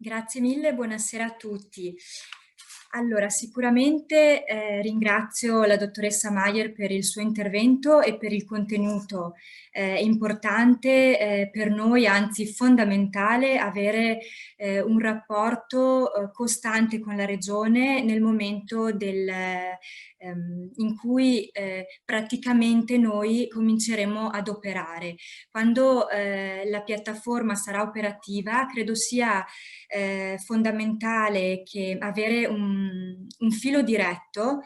Grazie mille, buonasera a tutti. Allora, sicuramente ringrazio la dottoressa Maier per il suo intervento e per il contenuto importante per noi, anzi fondamentale, avere un rapporto costante con la Regione nel momento in cui praticamente noi cominceremo ad operare. Quando la piattaforma sarà operativa, credo sia fondamentale che avere un filo diretto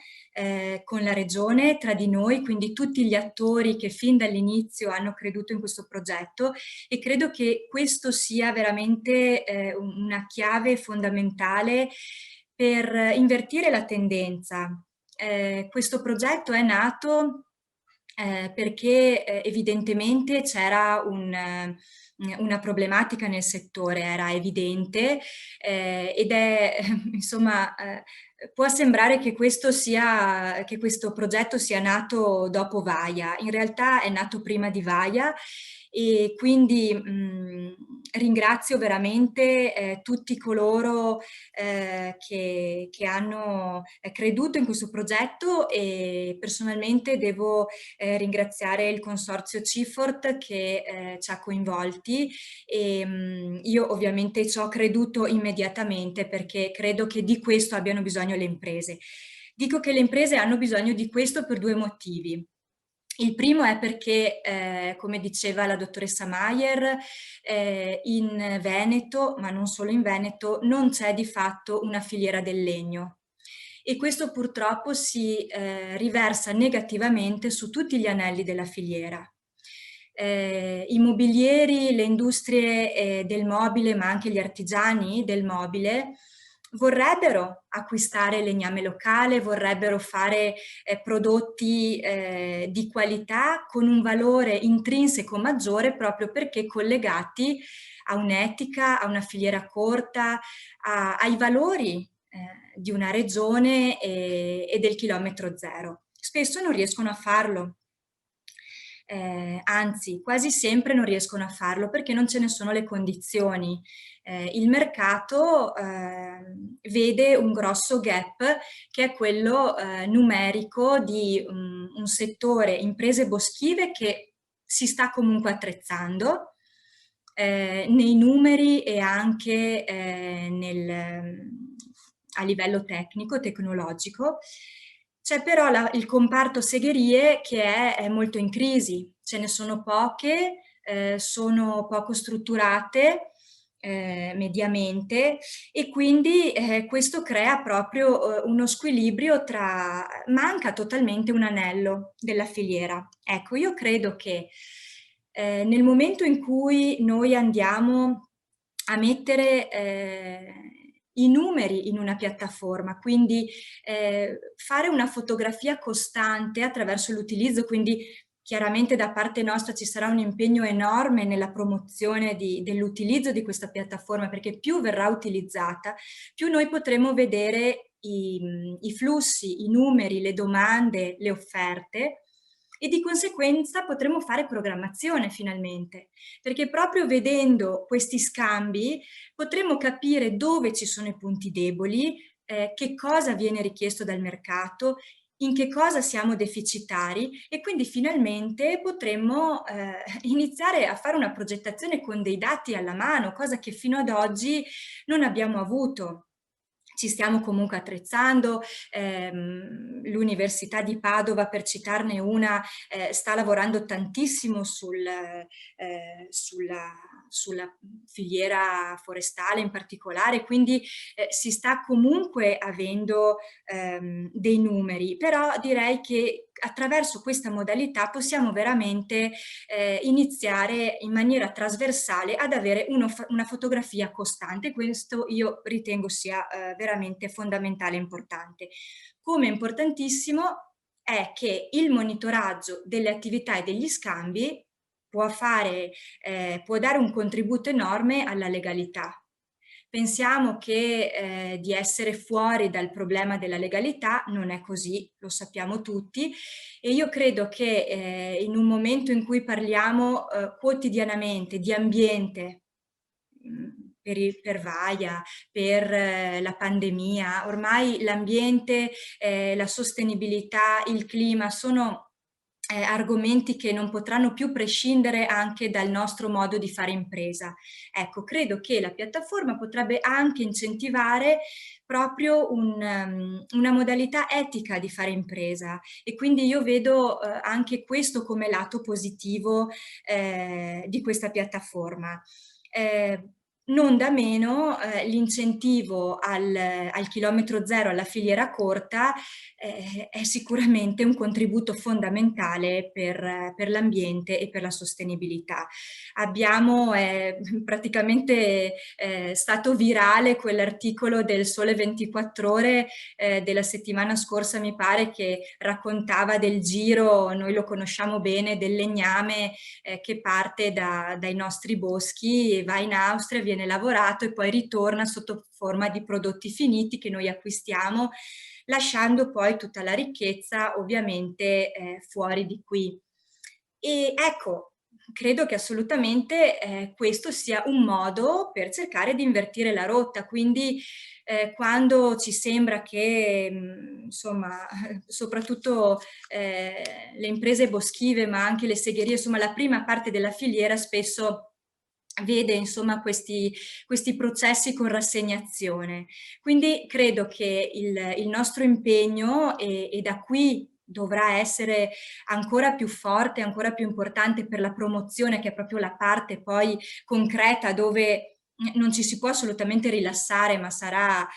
con la Regione, tra di noi, quindi tutti gli attori che fin dall'inizio hanno creduto in questo progetto, e credo che questo sia veramente una chiave fondamentale per invertire la tendenza. Questo progetto è nato perché evidentemente c'era una problematica nel settore, era evidente ed è insomma può sembrare che che questo progetto sia nato dopo Vaia, in realtà è nato prima di Vaia e quindi ringrazio veramente tutti coloro che hanno creduto in questo progetto e personalmente devo ringraziare il consorzio Cifort che ci ha coinvolti e io ovviamente ci ho creduto immediatamente perché credo che di questo abbiano bisogno le imprese. Dico che le imprese hanno bisogno di questo per due motivi. Il primo è perché, come diceva la dottoressa Maier, in Veneto, ma non solo in Veneto, non c'è di fatto una filiera del legno e questo purtroppo si riversa negativamente su tutti gli anelli della filiera. I mobilieri, le industrie del mobile, ma anche gli artigiani del mobile, vorrebbero acquistare legname locale, vorrebbero fare prodotti di qualità con un valore intrinseco maggiore proprio perché collegati a un'etica, a una filiera corta, ai valori di una regione e del chilometro zero. Spesso non riescono a farlo. Anzi, quasi sempre non riescono a farlo perché non ce ne sono le condizioni. Il mercato vede un grosso gap che è quello numerico di un settore imprese boschive che si sta comunque attrezzando nei numeri e anche a livello tecnico, tecnologico. C'è però il comparto segherie che è molto in crisi, ce ne sono poche, sono poco strutturate mediamente e quindi questo crea proprio uno squilibrio manca totalmente un anello della filiera. Ecco, io credo che nel momento in cui noi andiamo a mettere i numeri in una piattaforma, quindi fare una fotografia costante attraverso l'utilizzo, quindi chiaramente da parte nostra ci sarà un impegno enorme nella promozione dell'utilizzo di questa piattaforma, perché più verrà utilizzata, più noi potremo vedere i flussi, i numeri, le domande, le offerte e di conseguenza potremo fare programmazione finalmente, perché proprio vedendo questi scambi potremo capire dove ci sono i punti deboli, che cosa viene richiesto dal mercato, in che cosa siamo deficitari e quindi finalmente potremmo iniziare a fare una progettazione con dei dati alla mano, cosa che fino ad oggi non abbiamo avuto. Ci stiamo comunque attrezzando, l'Università di Padova, per citarne una, sta lavorando tantissimo sulla filiera forestale in particolare, quindi si sta comunque avendo dei numeri, però direi che attraverso questa modalità possiamo veramente iniziare in maniera trasversale ad avere una fotografia costante. Questo io ritengo sia veramente fondamentale e importante. Come importantissimo è che il monitoraggio delle attività e degli scambi può dare un contributo enorme alla legalità. Pensiamo che di essere fuori dal problema della legalità non è così, lo sappiamo tutti, e io credo che in un momento in cui parliamo quotidianamente di ambiente, per Vaia, per la pandemia. Ormai l'ambiente, la sostenibilità, il clima sono argomenti che non potranno più prescindere anche dal nostro modo di fare impresa. Ecco, credo che la piattaforma potrebbe anche incentivare proprio una modalità etica di fare impresa, e quindi io vedo anche questo come lato positivo di questa piattaforma. Non da meno l'incentivo al chilometro zero, alla filiera corta, è sicuramente un contributo fondamentale per l'ambiente e per la sostenibilità. Abbiamo praticamente stato virale quell'articolo del Sole 24 Ore della settimana scorsa, mi pare, che raccontava del giro, noi lo conosciamo bene, del legname che parte dai nostri boschi, va in Austria, viene lavorato e poi ritorna sotto forma di prodotti finiti che noi acquistiamo, lasciando poi tutta la ricchezza ovviamente fuori di qui. E ecco, credo che assolutamente questo sia un modo per cercare di invertire la rotta, quindi quando ci sembra che insomma soprattutto le imprese boschive ma anche le segherie, insomma la prima parte della filiera spesso vede insomma questi processi con rassegnazione. Quindi credo che il nostro impegno, e da qui dovrà essere ancora più forte, ancora più importante per la promozione, che è proprio la parte poi concreta dove non ci si può assolutamente rilassare, ma sarà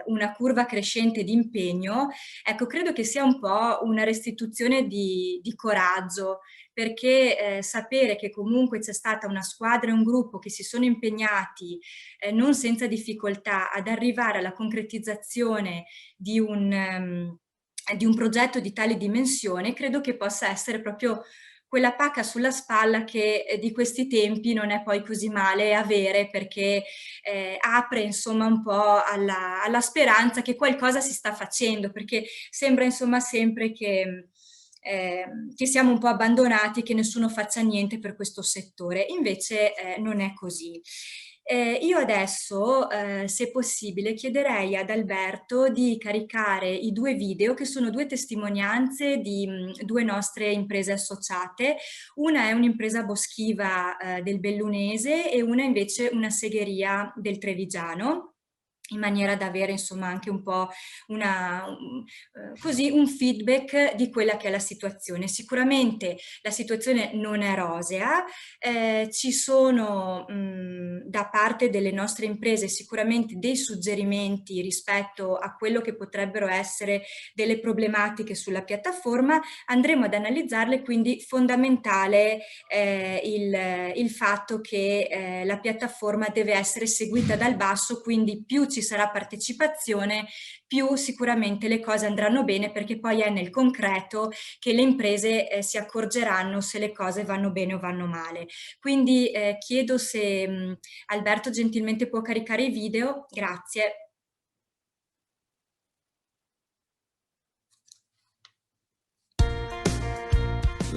una curva crescente di impegno. Ecco, credo che sia un po' una restituzione di coraggio, perché sapere che comunque c'è stata una squadra e un gruppo che si sono impegnati non senza difficoltà ad arrivare alla concretizzazione di un progetto di tale dimensione, credo che possa essere proprio quella pacca sulla spalla che di questi tempi non è poi così male avere, perché apre insomma un po' alla speranza che qualcosa si sta facendo, perché sembra insomma sempre che siamo un po' abbandonati, che nessuno faccia niente per questo settore. Invece non è così. Io adesso, se possibile, chiederei ad Alberto di caricare i 2 video, che sono 2 testimonianze di 2 nostre imprese associate. Una è un'impresa boschiva del Bellunese e una invece una segheria del Trevigiano, in maniera da avere insomma anche un po' così un feedback di quella che è la situazione. Sicuramente la situazione non è rosea, ci sono da parte delle nostre imprese sicuramente dei suggerimenti rispetto a quello che potrebbero essere delle problematiche sulla piattaforma. Andremo ad analizzarle, quindi fondamentale il fatto che la piattaforma deve essere seguita dal basso, quindi più ci sarà partecipazione, più sicuramente le cose andranno bene, perché poi è nel concreto che le imprese si accorgeranno se le cose vanno bene o vanno male. Quindi chiedo se Alberto gentilmente può caricare i video. Grazie.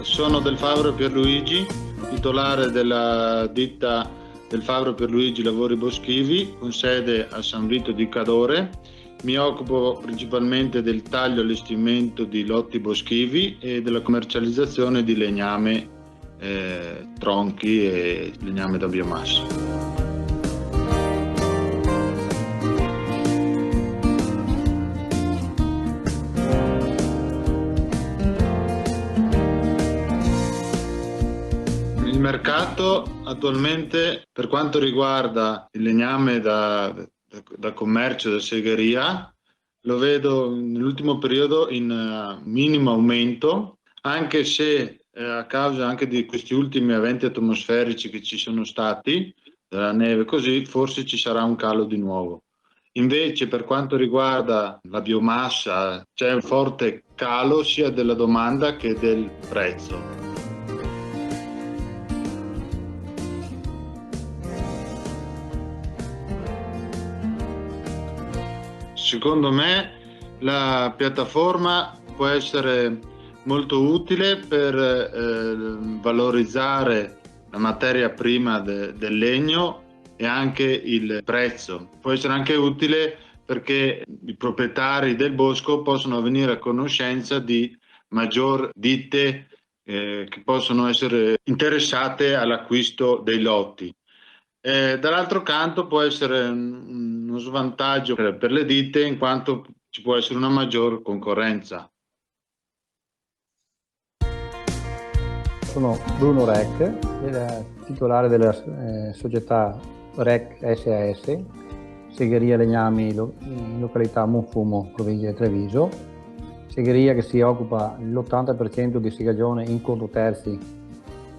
Sono Del Fabbro Pierluigi, titolare della ditta Del Fabbro Pierluigi Lavori Boschivi, con sede a San Vito di Cadore. Mi occupo principalmente del taglio e allestimento di lotti boschivi e della commercializzazione di legname, tronchi e legname da biomassa. Il mercato attualmente, per quanto riguarda il legname da commercio, da segheria, lo vedo nell'ultimo periodo in minimo aumento, anche se a causa anche di questi ultimi eventi atmosferici che ci sono stati, della neve così, forse ci sarà un calo di nuovo. Invece per quanto riguarda la biomassa c'è un forte calo sia della domanda che del prezzo. Secondo me la piattaforma può essere molto utile per valorizzare la materia prima del legno e anche il prezzo. Può essere anche utile perché i proprietari del bosco possono venire a conoscenza di maggior ditte che possono essere interessate all'acquisto dei lotti. Dall'altro canto può essere uno svantaggio per le ditte in quanto ci può essere una maggior concorrenza. Sono Bruno Rec, titolare della società Rec SAS, segheria legnami in località Monfumo, provincia di Treviso. Segheria che si occupa l'80% di segagione in conto terzi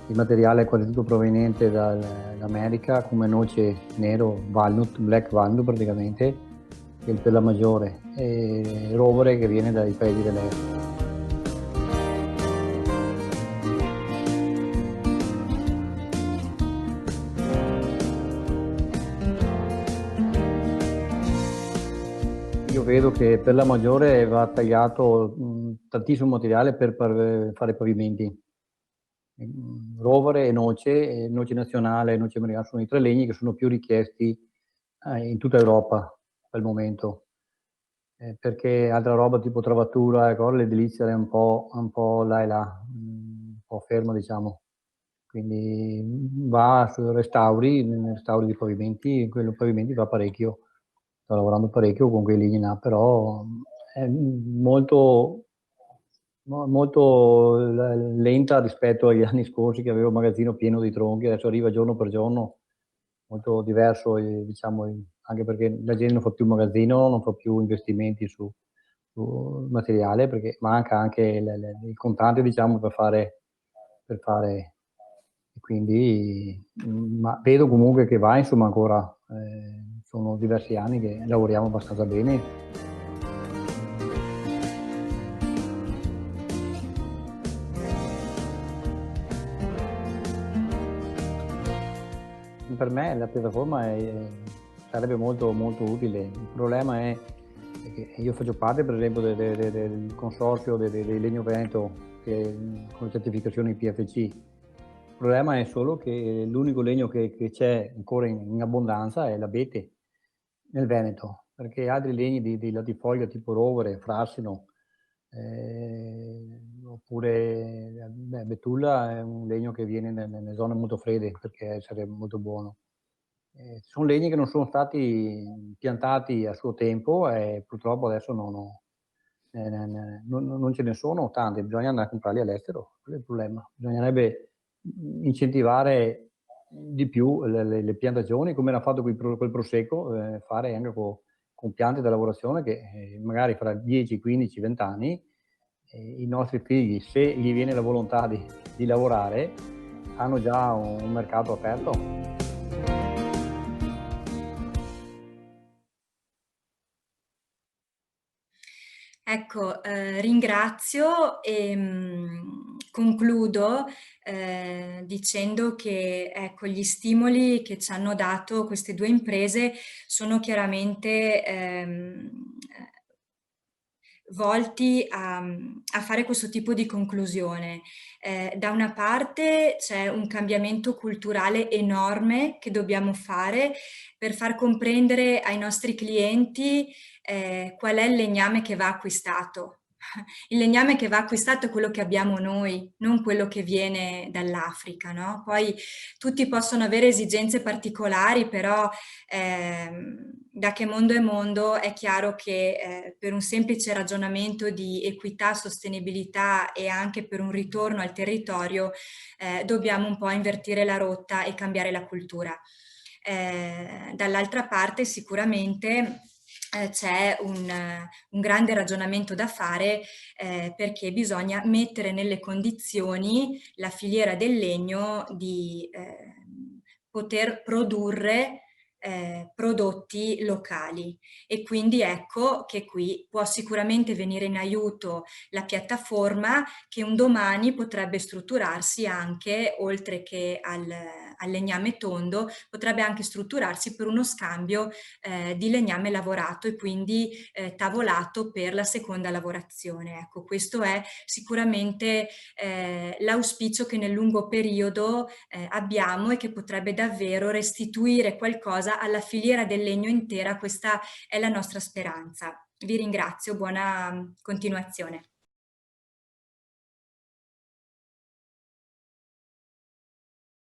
di materiale quasi tutto proveniente dall'America, come noce nero, walnut, black walnut praticamente, che è per la maggiore, e rovere che viene dai paesi dell'est. Io vedo che per la maggiore va tagliato tantissimo materiale per fare pavimenti. Rovere e noce nazionale e noce americana sono i 3 legni che sono più richiesti in tutta Europa al momento. Perché altra roba tipo travatura, l'edilizia è un po' là e là, un po' ferma diciamo. Quindi va su restauri di pavimenti, in quello pavimenti va parecchio. Sto lavorando parecchio con quei legni là, però è molto lenta rispetto agli anni scorsi che avevo il magazzino pieno di tronchi, adesso arriva giorno per giorno, molto diverso, diciamo, anche perché la gente non fa più magazzino, non fa più investimenti su materiale, perché manca anche il contante, diciamo, per fare, e quindi, ma vedo comunque che va, insomma, ancora, sono diversi anni che lavoriamo abbastanza bene. Per me la piattaforma sarebbe molto, molto utile. Il problema è che io faccio parte, per esempio, del consorzio dei Legno Veneto con certificazione PFC. Il problema è solo che l'unico legno che c'è ancora in abbondanza è l'abete nel Veneto, perché altri legni di latifoglia tipo rovere, frassino, oppure betulla è un legno che viene nelle zone molto fredde perché sarebbe molto buono. Sono legni che non sono stati piantati a suo tempo e purtroppo adesso non ce ne sono tanti, bisogna andare a comprarli all'estero, quello è il problema. Bisognerebbe incentivare di più le piantagioni, come era fatto col Prosecco, fare anche con piante da lavorazione che magari fra 10, 15, 20 anni i nostri figli, se gli viene la volontà di lavorare, hanno già un mercato aperto. Ecco, ringrazio e concludo dicendo che ecco, gli stimoli che ci hanno dato queste 2 imprese sono chiaramente volti a fare questo tipo di conclusione. Da una parte c'è un cambiamento culturale enorme che dobbiamo fare per far comprendere ai nostri clienti qual è il legname che va acquistato. Il legname che va acquistato è quello che abbiamo noi, non quello che viene dall'Africa, no? Poi tutti possono avere esigenze particolari, però da che mondo è mondo è chiaro che per un semplice ragionamento di equità, sostenibilità e anche per un ritorno al territorio dobbiamo un po' invertire la rotta e cambiare la cultura. Dall'altra parte sicuramente c'è un grande ragionamento da fare perché bisogna mettere nelle condizioni la filiera del legno di poter produrre prodotti locali e quindi ecco che qui può sicuramente venire in aiuto la piattaforma che un domani potrebbe strutturarsi anche oltre che al legname tondo, potrebbe anche strutturarsi per uno scambio di legname lavorato e quindi tavolato per la seconda lavorazione. Ecco, questo è sicuramente l'auspicio che nel lungo periodo abbiamo e che potrebbe davvero restituire qualcosa alla filiera del legno intera. Questa è la nostra speranza. Vi ringrazio, buona continuazione.